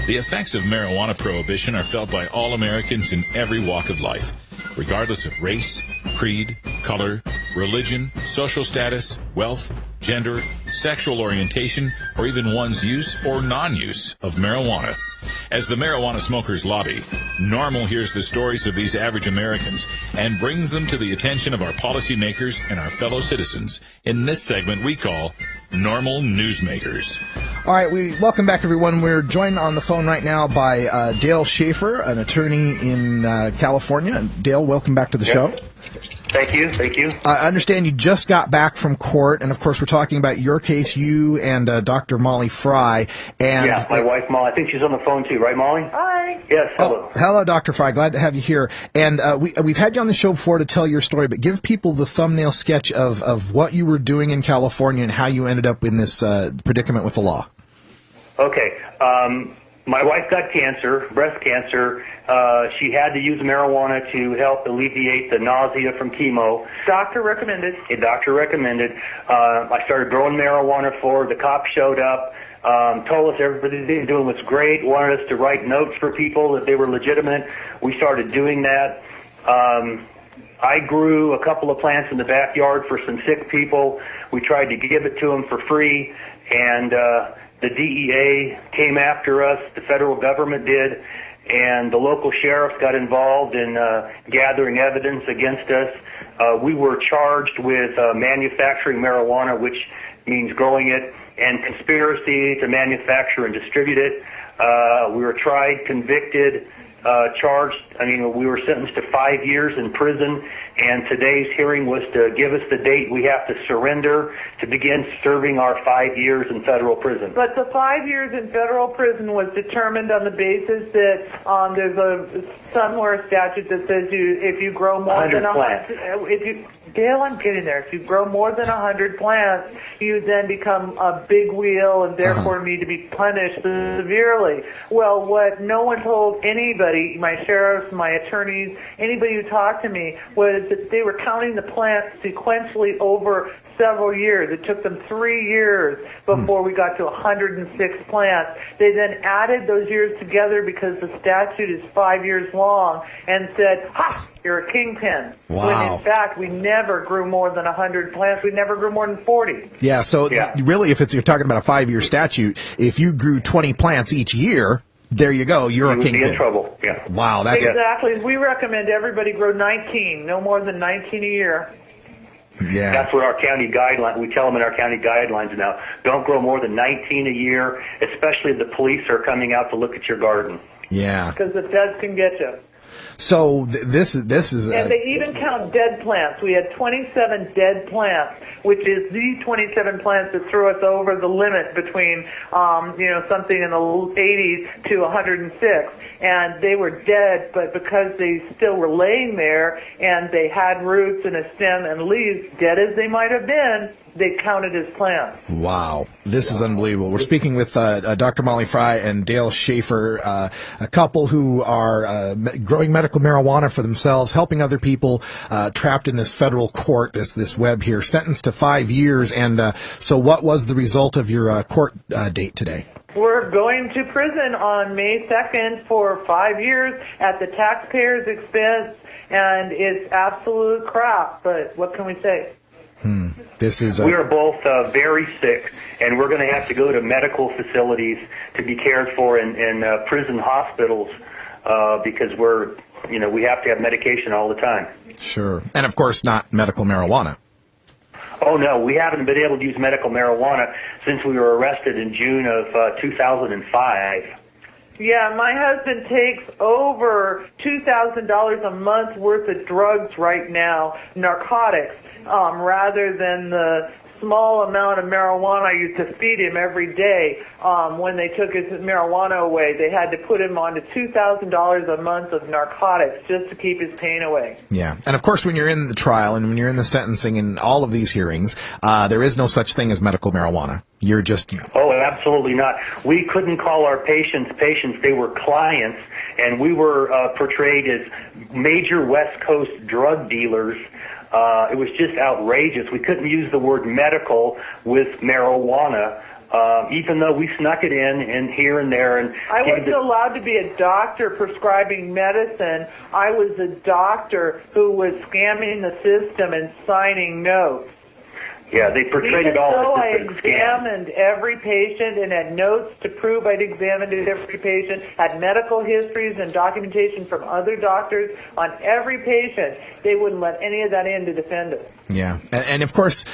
The effects of marijuana prohibition are felt by all Americans in every walk of life, regardless of race, creed, color, religion, social status, wealth, gender, sexual orientation, or even one's use or non-use of marijuana. As the marijuana smokers lobby, NORML hears the stories of these average Americans and brings them to the attention of our policymakers and our fellow citizens in this segment we call NORML Newsmakers. All right, we welcome back, everyone. We're joined on the phone right now by Dale Schafer, an attorney in California. Dale, welcome back to the show. Thank you. I understand you just got back from court, and of course we're talking about your case, you and Dr. Mollie Fry. And yeah, my wife, Mollie. I think she's on the phone too, right, Mollie? Hi. Yes, hello. Hello, Dr. Fry. Glad to have you here. And we've had you on the show before to tell your story, but give people the thumbnail sketch of what you were doing in California and how you ended up in this predicament with the law. Okay. My wife got cancer, breast cancer. She had to use marijuana to help alleviate the nausea from chemo. Doctor recommended. A doctor recommended. I started growing marijuana for her. The cops showed up, told us everything they were doing was great, wanted us to write notes for people that they were legitimate. We started doing that. I grew a couple of plants in the backyard for some sick people. We tried to give it to them for free, and the DEA came after us, the federal government did, and the local sheriffs got involved in gathering evidence against us. We were charged with manufacturing marijuana, which means growing it, and conspiracy to manufacture and distribute it. We were tried, convicted, charged. We were sentenced to 5 years in prison, and today's hearing was to give us the date we have to surrender to begin serving our 5 years in federal prison. But the 5 years in federal prison was determined on the basis that there's a somewhere statute that says if you grow more than 100 Gail, I'm getting there. If you grow more than 100 plants, you then become a big wheel and therefore need to be punished severely. Well, what no one told anybody, my sheriffs, my attorneys, anybody who talked to me, was that they were counting the plants sequentially over several years. It took them 3 years before we got to 106 plants. They then added those years together because the statute is 5 years long and said, ha, you're a kingpin. Wow. When in fact, we never grew more than 100 plants. We never grew more than 40. Yeah, so really, if you're talking about a 5-year statute, if you grew 20 plants each year, there you go, you're a kingpin. Be in trouble, yeah. Wow, that's... Exactly. We recommend everybody grow 19, no more than 19 a year. Yeah. That's what our county guidelines, we tell them in our county guidelines now. Don't grow more than 19 a year, especially if the police are coming out to look at your garden. Yeah. Because the feds can get you. So this is... And they even count dead plants. We had 27 dead plants, which is the 27 plants that threw us over the limit between, something in the 80s to 106. And they were dead, but because they still were laying there and they had roots and a stem and leaves, dead as they might have been, they counted as plants. Wow. This is unbelievable. We're speaking with Dr. Mollie Fry and Dale Schafer, a couple who are growing medical marijuana for themselves, helping other people trapped in this federal court, this web here, sentenced to 5 years. And so what was the result of your court date today? We're going to prison on May 2nd for 5 years at the taxpayer's expense, and it's absolute crap, but what can we say? We are both very sick, and we're going to have to go to medical facilities to be cared for in prison hospitals because we have to have medication all the time. Sure. And, of course, not medical marijuana. Oh, no, we haven't been able to use medical marijuana since we were arrested in June of 2005. Yeah, my husband takes over $2,000 a month worth of drugs right now, narcotics, rather than the small amount of marijuana I used to feed him every day. When they took his marijuana away, they had to put him on to $2,000 a month of narcotics just to keep his pain away. Yeah. And, of course, when you're in the trial and when you're in the sentencing and all of these hearings, there is no such thing as medical marijuana. You're just... Oh, absolutely not. We couldn't call our patients. They were clients, and we were portrayed as major West Coast drug dealers It was just outrageous. We couldn't use the word medical with marijuana, even though we snuck it in and here and there. And I wasn't allowed to be a doctor prescribing medicine. I was a doctor who was scamming the system and signing notes. Yeah, they portrayed it all as I a scam. examined every patient and had notes to prove I'd examined every patient, had medical histories and documentation from other doctors on every patient. They wouldn't let any of that in to defend us. Yeah, and of course,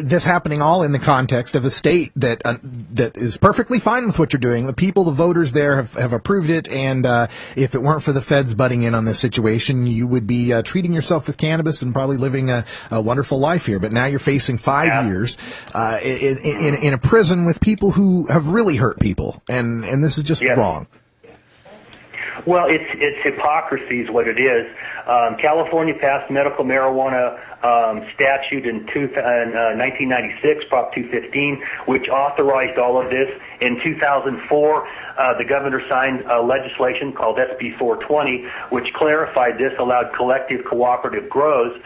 this happening all in the context of a state that is perfectly fine with what you're doing. The people, the voters there have approved it, and if it weren't for the feds butting in on this situation, you would be treating yourself with cannabis and probably living a wonderful life here. But now you're facing 5 years in a prison with people who have really hurt people, and this is just wrong. Well, it's hypocrisy is what it is. California passed medical marijuana statute in 1996, Prop 215, which authorized all of this. In 2004, the governor signed legislation called SB 420, which clarified this, allowed collective cooperative grows.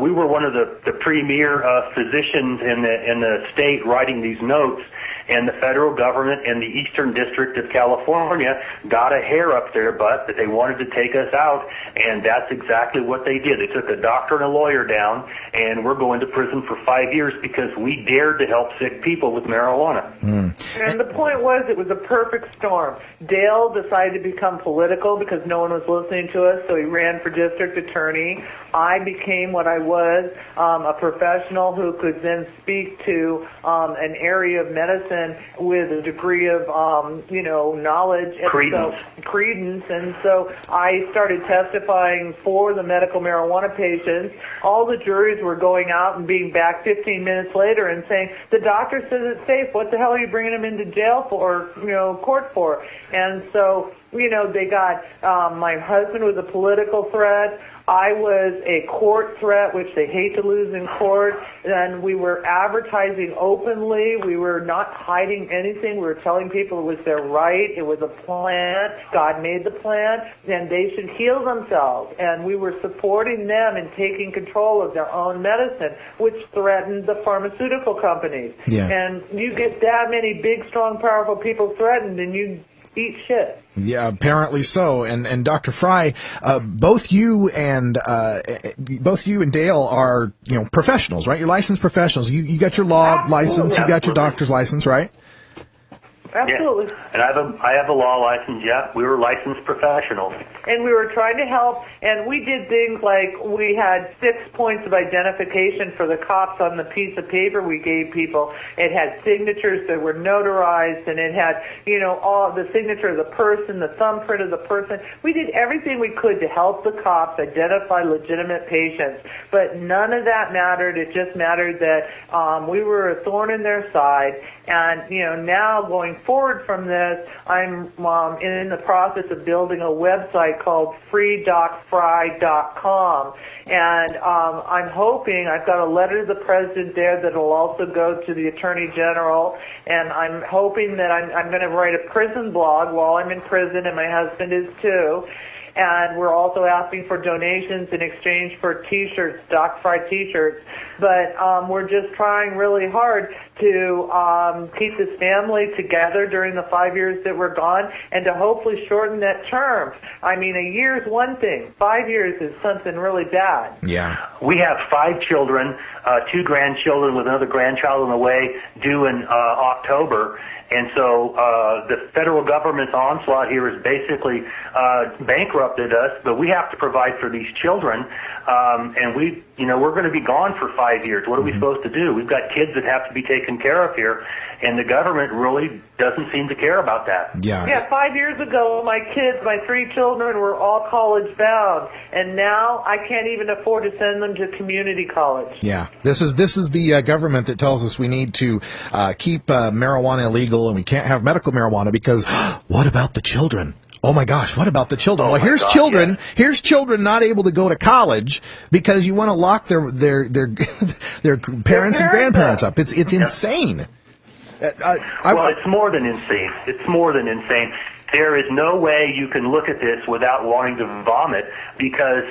We were one of the premier physicians in the state writing these notes. And the federal government and the Eastern District of California got a hair up their butt that they wanted to take us out, and that's exactly what they did. They took a doctor and a lawyer down, and we're going to prison for 5 years because we dared to help sick people with marijuana. And the point was, it was a perfect storm. Dale decided to become political because no one was listening to us, so he ran for district attorney. I became what I was, a professional who could then speak to an area of medicine with a degree of, knowledge and credence. And so I started testifying for the medical marijuana patients. All the juries were going out and being back 15 minutes later and saying, the doctor says it's safe. What the hell are you bringing him into jail for, court for? And so, they got, my husband was a political threat. I was a court threat, which they hate to lose in court, and we were advertising openly. We were not hiding anything. We were telling people it was their right. It was a plan. God made the plan, and they should heal themselves. And we were supporting them in taking control of their own medicine, which threatened the pharmaceutical companies. Yeah. And you get that many big, strong, powerful people threatened, and you eat shit. Yeah, apparently so. And Dr. Fry, both you and Dale are, professionals, right? You're licensed professionals. You got your law license, you got your doctor's license, right? Absolutely. Yeah. And I have a law license, We were licensed professionals. And we were trying to help, and we did things like we had 6 points of identification for the cops on the piece of paper we gave people. It had signatures that were notarized, and it had, all the signature of the person, the thumbprint of the person. We did everything we could to help the cops identify legitimate patients, but none of that mattered. It just mattered that we were a thorn in their side, and, now going forward from this, I'm in the process of building a website called freedocfry.com, and I'm hoping, I've got a letter to the president there that will also go to the attorney general, and I'm hoping that I'm going to write a prison blog while I'm in prison, and my husband is too. And we're also asking for donations in exchange for T-shirts, Doc Fry T-shirts. But we're just trying really hard to keep this family together during the 5 years that we're gone, and to hopefully shorten that term. I mean, a year's one thing. 5 years is something really bad. Yeah. We have 5 children, 2 grandchildren with another grandchild on the way due in October. And so the federal government's onslaught here has basically bankrupted us, but we have to provide for these children. And we're going to be gone for 5 years. What are we supposed to do? We've got kids that have to be taken care of here, and the government really doesn't seem to care about that. Yeah, 5 years ago, my 3 children were all college bound, and now I can't even afford to send them to community college. Yeah, this is the government that tells us we need to keep marijuana illegal, and we can't have medical marijuana because what about the children? Oh my gosh, what about the children? Well, here's children not able to go to college because you want to lock their parents and grandparents up. It's insane. Well, it's more than insane. It's more than insane. There is no way you can look at this without wanting to vomit because,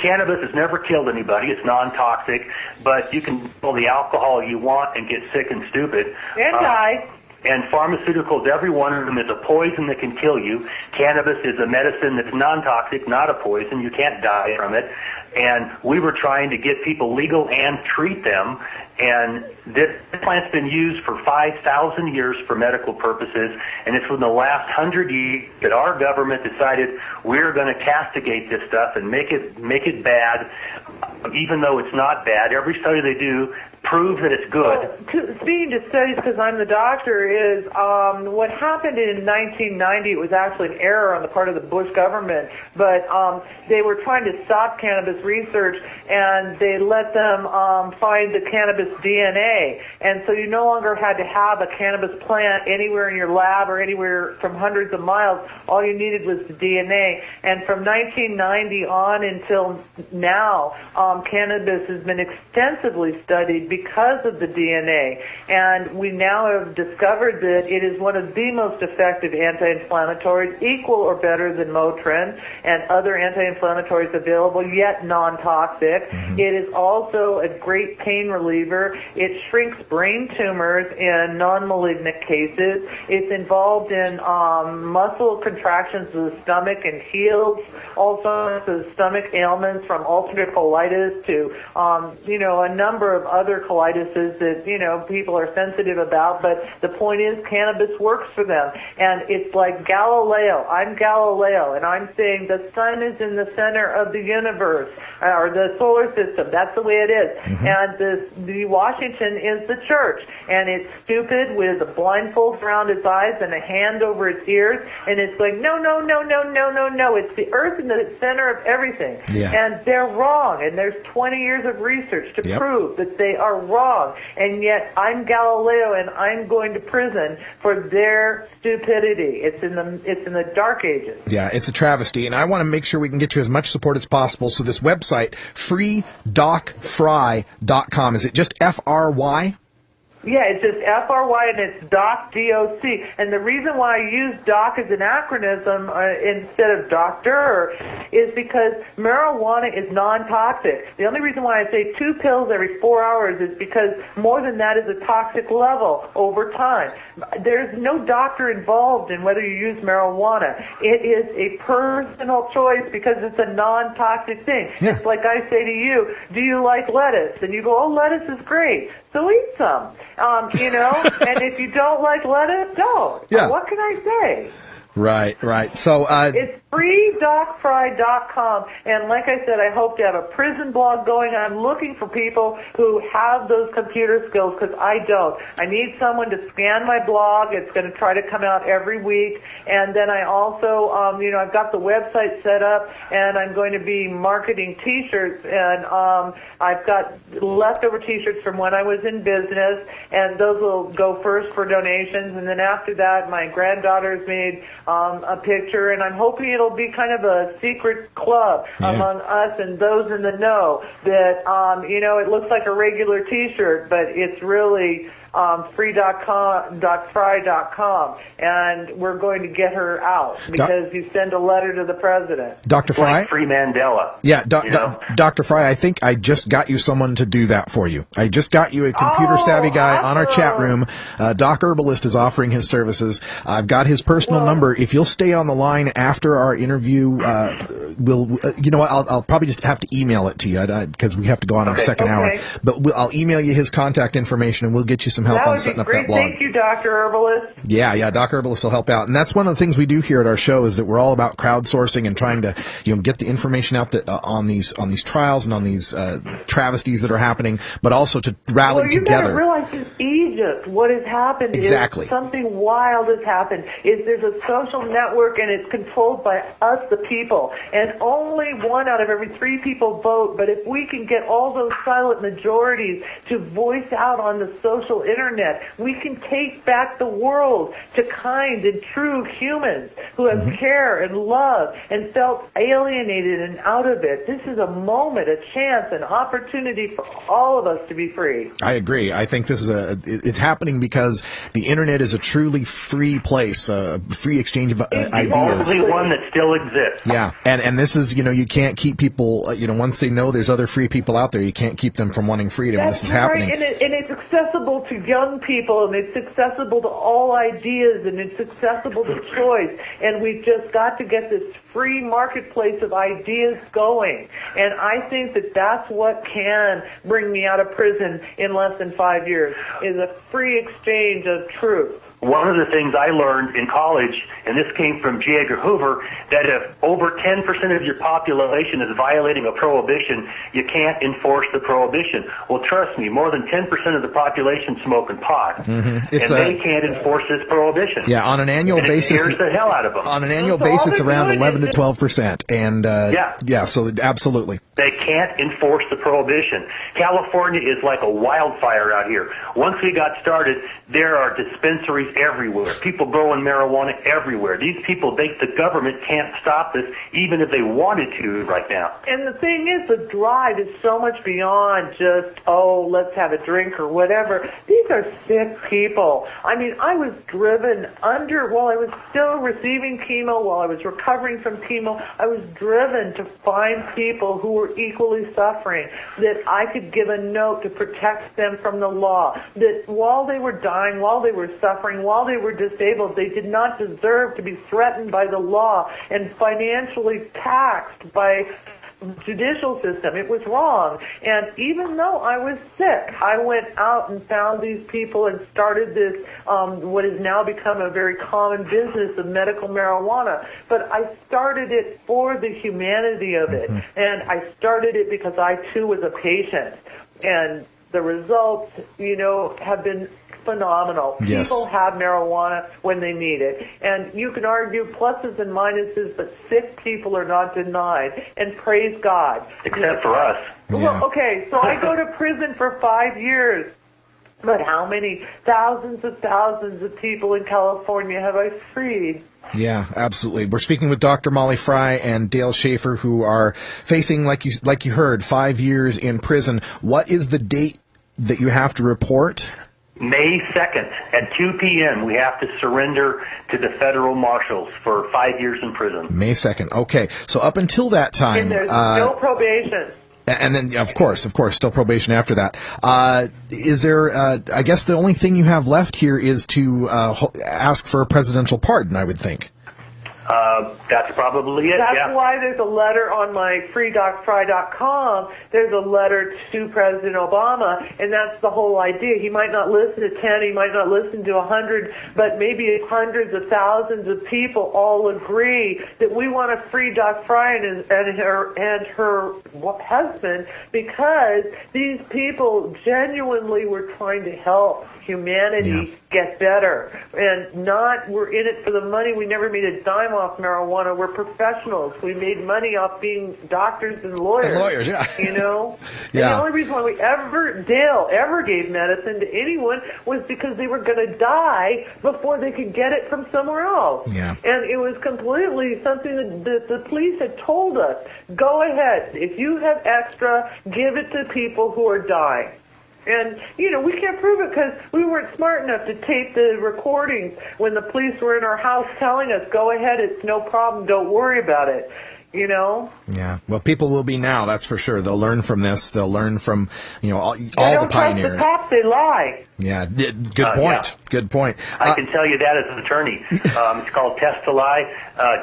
cannabis has never killed anybody. It's non-toxic, but you can pull the alcohol you want and get sick and stupid. And die. And pharmaceuticals, every one of them is a poison that can kill you. Cannabis is a medicine that's non-toxic, not a poison. You can't die from it. And we were trying to get people legal and treat them. And this plant's been used for 5,000 years for medical purposes. And it's within the last 100 years that our government decided we're going to castigate this stuff and make it bad, even though it's not bad. Every study they do proves that it's good. Well, speaking to studies, because I'm the doctor, is what happened in 1990, it was actually an error on the part of the Bush government, but they were trying to stop cannabis research, and they let them find the cannabis DNA, and so you no longer had to have a cannabis plant anywhere in your lab or anywhere from hundreds of miles. All you needed was the DNA, and from 1990 on until now, cannabis has been extensively studied because of the DNA, and we now have discovered that it is one of the most effective anti-inflammatories, equal or better than Motrin and other anti-inflammatories available, yet non-toxic. It is also a great pain reliever. It shrinks brain tumors in non-malignant cases. It's involved in muscle contractions of the stomach and heals all sorts of stomach ailments, from ulcerative colitis to a number of other colitises that people are sensitive about. But the point is, cannabis works for them, and it's like Galileo. I'm Galileo, and I'm saying the sun is in the center of the universe, or the solar system. That's the way it is. And the Washington is the church, and it's stupid with a blindfold around its eyes and a hand over its ears, and it's like, no, it's the earth in the center of everything. And they're wrong, and there's 20 years of research to prove that they are wrong, and yet I'm Galileo, and I'm going to prison for their stupidity. It's in the dark ages. Yeah, it's a travesty, and I want to make sure we can get you as much support as possible. So this website, freedocfry.com, is it just F-R-Y? Yeah, it's just F-R-Y, and it's doc, D-O-C. And the reason why I use doc as an acronym instead of doctor is because marijuana is non-toxic. The only reason why I say 2 pills every 4 hours is because more than that is a toxic level over time. There's no doctor involved in whether you use marijuana. It is a personal choice because it's a non-toxic thing. Yeah. It's like I say to you, do you like lettuce? And you go, oh, lettuce is great. So eat some, and if you don't like lettuce, don't. Yeah. What can I say? Right. So, it's freedocfry.com, and like I said, I hope to have a prison blog going. I'm looking for people who have those computer skills, because I don't. I need someone to scan my blog. It's going to try to come out every week, and then I also, I've got the website set up, and I'm going to be marketing T-shirts, and I've got leftover T-shirts from when I was in business, and those will go first for donations, and then after that, my granddaughter's made a picture, and I'm hoping it'll be kind of a secret club among us and those in the know that, it looks like a regular T-shirt, but it's really free.fry.com, and we're going to get her out because you send a letter to the president. Dr. Fry? Like Free Mandela. Yeah, Dr. Fry, I think I just got you someone to do that for you. I just got you a computer-savvy guy on our chat room. Doc Herbalist is offering his services. I've got his personal number. If you'll stay on the line after our interview, I'll probably just have to email it to you because we have to go on our second hour. But I'll email you his contact information, and we'll get you some help on setting up that blog. Thank you, Dr. Herbalist. Yeah, Dr. Herbalist will help out. And that's one of the things we do here at our show, is that we're all about crowdsourcing and trying to, get the information out on these trials and on these travesties that are happening, but also to rally together. You got to realize in Egypt what has happened is something wild has happened. There's a social network, and it's controlled by us, the people, and only 1 out of every 3 people vote. But if we can get all those silent majorities to voice out on the social internet, we can take back the world to kind and true humans who have care and love and felt alienated and out of it. This is a moment, a chance, an opportunity for all of us to be free. I agree. I think this is it's happening because the internet is a truly free place, a free exchange of ideas. The only one that still exists. Yeah, and this is, you can't keep people, once they know there's other free people out there, you can't keep them from wanting freedom. That's this is happening. Right. And it's accessible to young people, and it's accessible to all ideas, and it's accessible to choice. And we've just got to get this free marketplace of ideas going. And I think that that's what can bring me out of prison in less than 5 years, is a free exchange of truth. One of the things I learned in college, and this came from J. Edgar Hoover, that if over 10% of your population is violating a prohibition, you can't enforce the prohibition. Well, trust me, more than 10% of the population smoking pot, and they can't enforce this prohibition. Yeah, on an annual basis, it scares the hell out of them. On an annual basis, it's around 11 to 12%, and so absolutely. They can't enforce the prohibition. California is like a wildfire out here. Once we got started, there are dispensaries everywhere. People growing marijuana everywhere. These people, the government can't stop this, even if they wanted to right now. And the thing is, the drive is so much beyond just, let's have a drink or whatever. These are sick people. I mean, I was driven while I was still receiving chemo, while I was recovering from chemo, I was driven to find people who were equally suffering, that I could give a note to protect them from the law, that while they were dying, while they were suffering, while they were disabled, they did not deserve to be threatened by the law and financially taxed by judicial system. It was wrong. And even though I was sick, I went out and found these people and started this, what has now become a very common business of medical marijuana. But I started it for the humanity of it. And I started it because I too was a patient. And the results, have been phenomenal. Yes. People have marijuana when they need it. And you can argue pluses and minuses, but sick people are not denied. And praise God. Except for us. Well, okay, so I go to prison for 5 years. But how many thousands of people in California have I freed? Yeah, absolutely. We're speaking with Dr. Mollie Fry and Dale Schafer, who are facing, like you heard, 5 years in prison. What is the date that you have to report? May 2nd at 2 p.m. we have to surrender to the federal marshals for 5 years in prison. May 2nd. Okay. So up until that time... And there's no probation. And then, of course, still probation after that. Is there, I guess the only thing you have left here is to ask for a presidential pardon, I would think. That's probably it. That's why there's a letter on my freedocfry.com. There's a letter to President Obama, and that's the whole idea. He might not listen to 10, he might not listen to 100, but maybe hundreds of thousands of people all agree that we want to free Doc Fry and her husband, because these people genuinely were trying to help humanity get better, and we're in it for the money. We never made a dime off marijuana. We're professionals. We made money off being doctors and lawyers. Yeah. And the only reason why Dale ever gave medicine to anyone was because they were going to die before they could get it from somewhere else. Yeah. And it was completely something that the police had told us. Go ahead. If you have extra, give it to people who are dying. And, we can't prove it because we weren't smart enough to tape the recordings when the police were in our house telling us, go ahead, it's no problem, don't worry about it. Yeah. Well, people will be now, that's for sure. They'll learn from this. They'll learn from, all the pioneers. Trust the cops, they lie. Yeah. Good point. Yeah. Good point. I can tell you that as an attorney. It's called Test to Lie.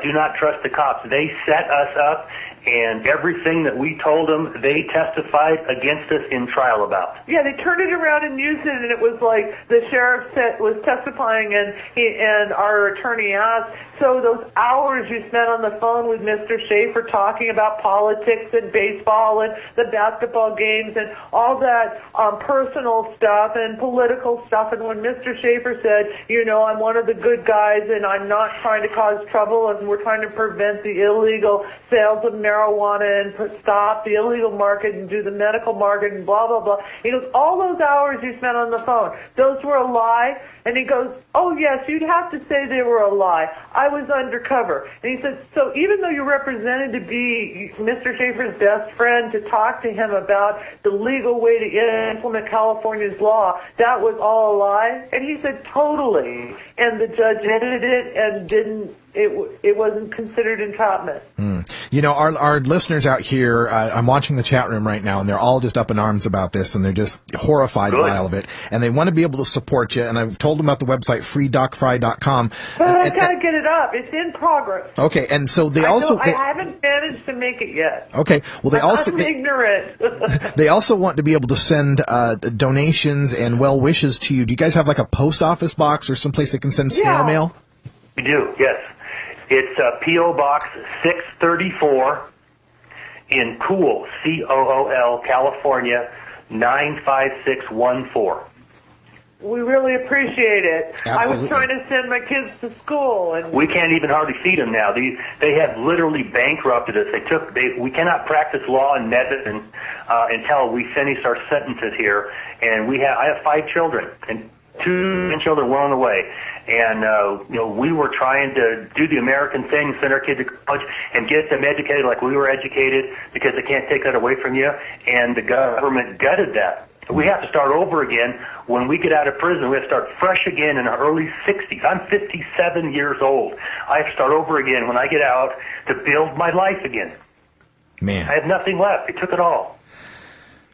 Do not trust the cops. They set us up, and everything that we told them, they testified against us in trial about. Yeah, they turned it around and used it, and it was like the sheriff was testifying, and our attorney asked, so those hours you spent on the phone with Mr. Schafer talking about politics and baseball and the basketball games and all that personal stuff and political stuff, and when Mr. Schafer said, I'm one of the good guys and I'm not trying to cause trouble and we're trying to prevent the illegal sales of marijuana and stop the illegal market and do the medical market and blah, blah, blah. He goes, all those hours you spent on the phone, those were a lie? And he goes, oh, yes, you'd have to say they were a lie. I was undercover. And he said, so even though you represented to be Mr. Schafer's best friend to talk to him about the legal way to implement California's law, that was all a lie? And he said, totally. And the judge edited it and it wasn't considered entrapment. You know, our listeners out here, I'm watching the chat room right now, and they're all just up in arms about this, and they're just horrified by all of it. And they want to be able to support you, and I've told them about the website, freedocfry.com. Well, I got to get it up. It's in progress. Okay, and so they I haven't managed to make it yet. Okay, well, I'm ignorant. They also want to be able to send donations and well wishes to you. Do you guys have like a post office box or someplace they can send snail mail? We do, yes. It's P.O. Box 634 in Cool, C-O-O-L, California, 95614. We really appreciate it. Absolutely. I was trying to send my kids to school, and we can't even hardly feed them now. They have literally bankrupted us. We cannot practice law and medicine until we finish our sentences here. And I have 5 children, and 2 children were on the way. And we were trying to do the American thing, send our kids to college, and get them educated like we were educated, because they can't take that away from you. And the government gutted that. We have to start over again. When we get out of prison, we have to start fresh again in our early 60s. I'm 57 years old. I have to start over again when I get out to build my life again. Man. I have nothing left. They took it all.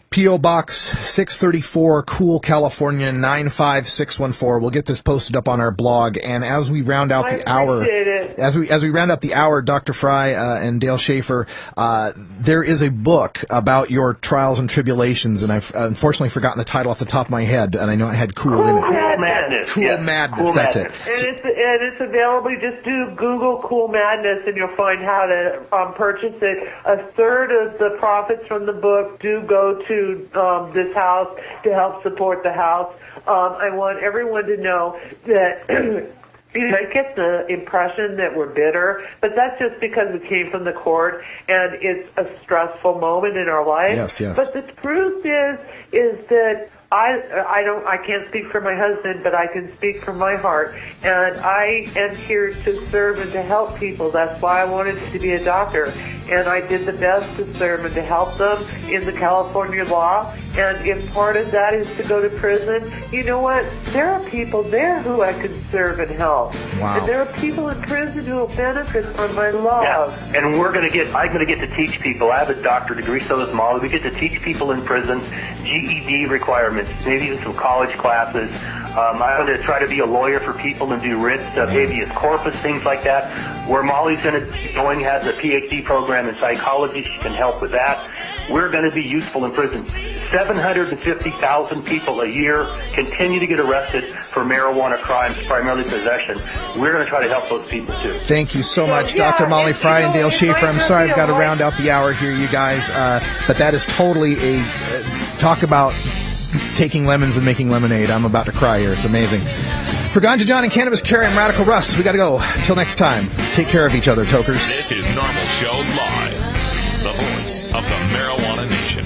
P.O. Box 634, Cool, California, 95614. We'll get this posted up on our blog. And as we round out the hour, as we round out the hour, Dr. Fry and Dale Schafer, there is a book about your trials and tribulations, and I've unfortunately forgotten the title off the top of my head, and I know it had cool in it. Madness. Cool Madness. That's it. And it's available. Just do Google Cool Madness, and you'll find how to purchase it. A third of the profits from the book do go to this house to help support the house. I want everyone to know that I get the impression that we're bitter, but that's just because we came from the court and it's a stressful moment in our life. Yes, yes. But the truth is that I can't speak for my husband, but I can speak from my heart. And I am here to serve and to help people. That's why I wanted to be a doctor. And I did the best to serve and to help them in the California law. And if part of that is to go to prison, you know what? There are people there who I can serve and help. Wow. And there are people in prison who will benefit from my love. Yeah. And I'm going to get to teach people. I have a doctorate degree, so does Mollie. We get to teach people in prison GED requirements, maybe even some college classes. I'm going to try to be a lawyer for people and do writs, habeas corpus, things like that. Where Mollie's has a PhD program in psychology. She can help with that. We're going to be useful in prison. 750,000 people a year continue to get arrested for marijuana crimes, primarily possession. We're going to try to help those people, too. Thank you so much, Dr. Mollie Fry and Dale Schafer. I'm sorry I've got to round out the hour here, you guys, but that is totally talk about taking lemons and making lemonade. I'm about to cry here. It's amazing. For Ganja John and Cannabis Carry, I'm Radical Russ. We got to go. Until next time, take care of each other, tokers. This is NORML Show Live, the voice of the marijuana nation.